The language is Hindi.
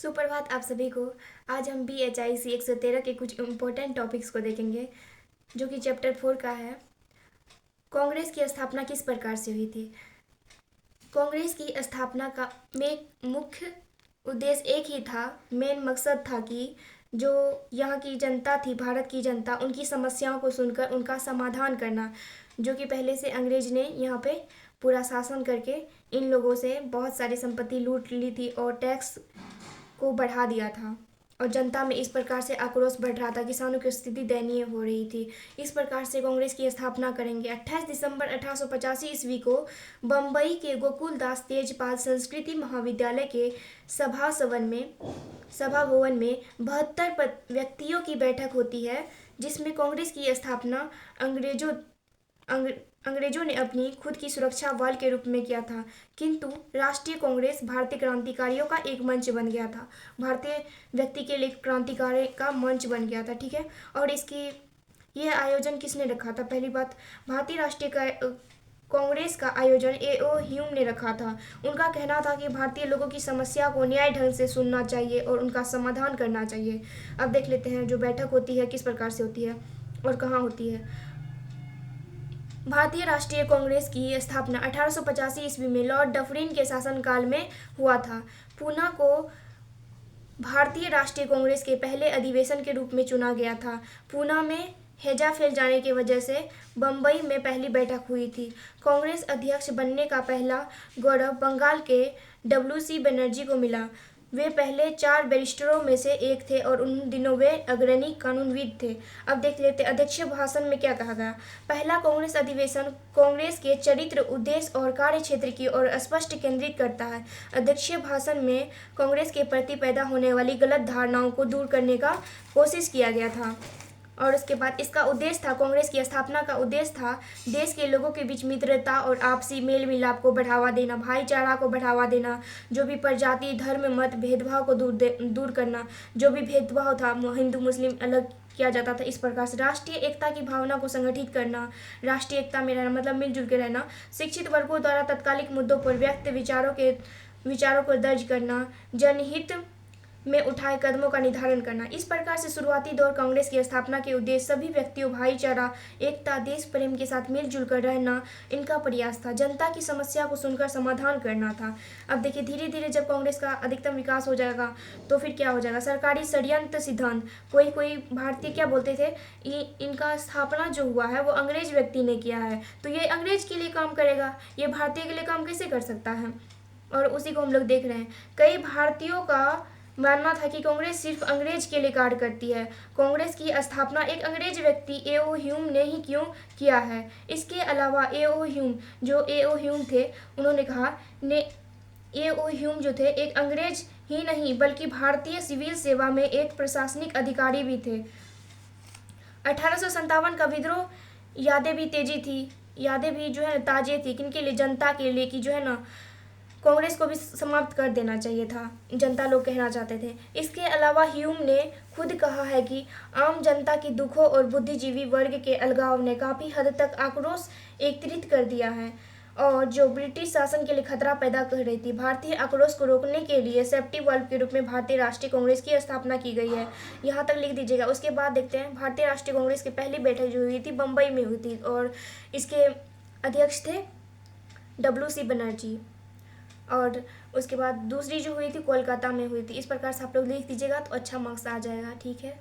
सुप्रभात आप सभी को। आज हम BHIC 113 के कुछ इम्पोर्टेंट टॉपिक्स को देखेंगे जो कि चैप्टर 4 का है। कांग्रेस की स्थापना किस प्रकार से हुई थी? कांग्रेस की स्थापना का में मुख्य उद्देश्य एक ही था, मेन मकसद था कि जो यहाँ की जनता थी, भारत की जनता, उनकी समस्याओं को सुनकर उनका समाधान करना। जो कि पहले से अंग्रेज ने यहाँ पे पूरा शासन करके इन लोगों से बहुत सारी संपत्ति लूट ली थी और टैक्स को बढ़ा दिया था और जनता में इस प्रकार से आक्रोश बढ़ रहा था, किसानों की स्थिति दयनीय हो रही थी। इस प्रकार से कांग्रेस की स्थापना करेंगे। 28 दिसंबर 1885 ईस्वी को बम्बई के गोकुलदास तेजपाल संस्कृति महाविद्यालय के सभा भवन में 72 व्यक्तियों की बैठक होती है, जिसमें कांग्रेस की स्थापना अंग्रेजों ने अपनी खुद की सुरक्षा बल के रूप में किया था। किंतु राष्ट्रीय कांग्रेस भारतीय क्रांतिकारियों का एक मंच बन गया था, भारतीय व्यक्ति के लिए क्रांतिकारी का मंच बन गया था। ठीक है। और इसकी यह आयोजन किसने रखा था? पहली बात, भारतीय राष्ट्रीय कांग्रेस का आयोजन A.O. ह्यूम ने रखा था। उनका कहना था कि भारतीय लोगों की समस्या को न्याय ढंग से सुनना चाहिए और उनका समाधान करना चाहिए। अब देख लेते हैं जो बैठक होती है किस प्रकार से होती है और कहाँ होती है। भारतीय राष्ट्रीय कांग्रेस की स्थापना 1885 ईस्वी में लॉर्ड डफरिन के शासनकाल में हुआ था। पूना को भारतीय राष्ट्रीय कांग्रेस के पहले अधिवेशन के रूप में चुना गया था। पूना में हैजा फैल जाने की वजह से बम्बई में पहली बैठक हुई थी। कांग्रेस अध्यक्ष बनने का पहला गौरव बंगाल के W.C. बनर्जी को मिला। वे पहले 4 बैरिस्टरों में से एक थे और उन दिनों वे अग्रणी कानूनविद थे। अब देख लेते अध्यक्षीय भाषण में क्या कहा गया। पहला कांग्रेस अधिवेशन कांग्रेस के चरित्र, उद्देश्य और कार्यक्षेत्र की ओर स्पष्ट केंद्रित करता है। अध्यक्षीय भाषण में कांग्रेस के प्रति पैदा होने वाली गलत धारणाओं को दूर करने का कोशिश किया गया था। और उसके बाद इसका उद्देश्य था, कांग्रेस की स्थापना का उद्देश्य था देश के लोगों के बीच मित्रता और आपसी मेल मिलाप को बढ़ावा देना, भाईचारा को बढ़ावा देना, जो भी प्रजाति, धर्म, मत भेदभाव को दूर करना, जो भी भेदभाव था हिंदू मुस्लिम अलग किया जाता था। इस प्रकार से राष्ट्रीय एकता की भावना को संगठित करना, राष्ट्रीय एकता में रहना मतलब मिलजुल के रहना, शिक्षित वर्गों द्वारा तत्कालिक मुद्दों पर व्यक्त विचारों को दर्ज करना, जनहित में उठाए कदमों का निर्धारण करना। इस प्रकार से शुरुआती दौर कांग्रेस की स्थापना के उद्देश्य सभी व्यक्तियों, भाईचारा, एकता, देश प्रेम के साथ मिलजुल कर रहना इनका प्रयास था। जनता की समस्या को सुनकर समाधान करना था। अब देखिए धीरे धीरे जब कांग्रेस का अधिकतम विकास हो जाएगा तो फिर क्या हो जाएगा। सरकारी षड्यंत्र सिद्धांत, कोई भारतीय क्या बोलते थे, इनका स्थापना जो हुआ है वो अंग्रेज व्यक्ति ने किया है, तो ये अंग्रेज के लिए काम करेगा, ये भारतीय के लिए काम कैसे कर सकता है। और उसी को हम लोग देख रहे हैं। कई भारतीयों का मानना था कि कांग्रेस सिर्फ अंग्रेज के लिए कार्य करती है। कांग्रेस की स्थापना एक अंग्रेज व्यक्ति A.O. ह्यूम ने ही क्यों किया है। इसके अलावा A.O. ह्यूम थे, उन्होंने कहा A.O. ह्यूम जो थे एक अंग्रेज ही नहीं बल्कि भारतीय सिविल सेवा में एक प्रशासनिक अधिकारी भी थे। 1857 का विद्रोह यादें भी जो है ताजे थी, किनके लिए, जनता के लिए, कि जो है ना कांग्रेस को भी समाप्त कर देना चाहिए था, जनता लोग कहना चाहते थे। इसके अलावा ह्यूम ने खुद कहा है कि आम जनता की दुखों और बुद्धिजीवी वर्ग के अलगाव ने काफ़ी हद तक आक्रोश एकत्रित कर दिया है और जो ब्रिटिश शासन के लिए खतरा पैदा कर रही थी। भारतीय आक्रोश को रोकने के लिए सेफ्टी वॉल्व के रूप में भारतीय राष्ट्रीय कांग्रेस की स्थापना की गई है। यहाँ तक लिख दीजिएगा। उसके बाद देखते हैं भारतीय राष्ट्रीय कांग्रेस की पहली बैठक जो हुई थी बम्बई में हुई थी और इसके अध्यक्ष थे W.C. बनर्जी। और उसके बाद दूसरी जो हुई थी कोलकाता में हुई थी। इस प्रकार से आप लोग लिख दीजिएगा तो अच्छा मार्क्स आ जाएगा। ठीक है।